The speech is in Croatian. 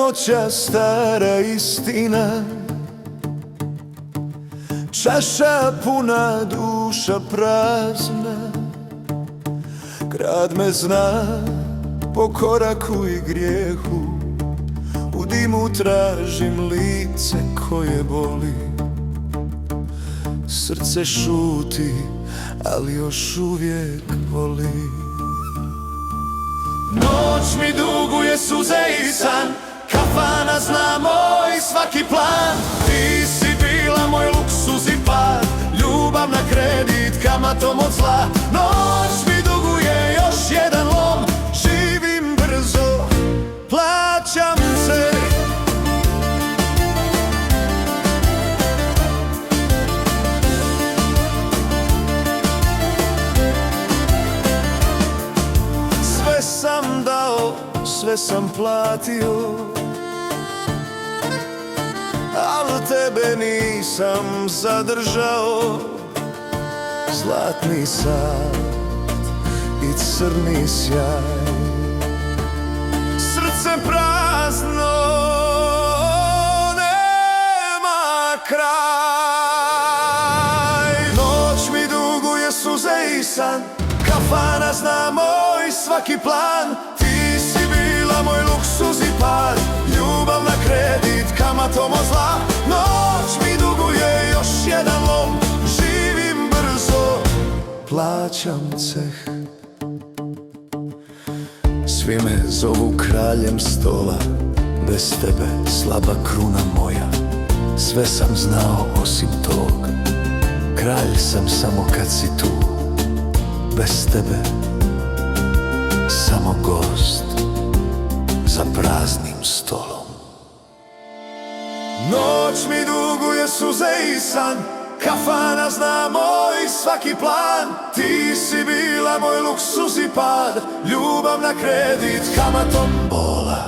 noća stara istina, čaša puna, duša prazna. Grad me zna po koraku i grijehu, u dimu tražim lice koje boli. Srce šuti, ali još uvijek voli. Noć mi duguje suze i san, kafana zna moj svaki plan. Ti si bila moj luksuz i pad, ljubav na kredit kamatom od zla. Noć mi duguje još jedan lom, živim brzo, plaćam se. Sve sam dao, sve sam platio, al tebe nisam zadržao. Zlatni sat i crni sjaj, srce prazno, nema kraj. Noć mi duguje suze i san, kafana zna moj svaki plan. Ti si bila moj luksuz i pad, ljubav na kredit kamatom od zla. Noć mi duguje još jedan lom, živim brzo, plaćam ceh. Svi me zovu kraljem stola, bez tebe slaba kruna moja. Sve sam znao osim tog, kralj sam samo kad si tu. Bez tebe samo gost za praznim stolom. Noć mi duguje suze i san, kafana zna moj svaki plan. Ti si bila moj luksuz i pad, ljubav na kredit kamatom bola.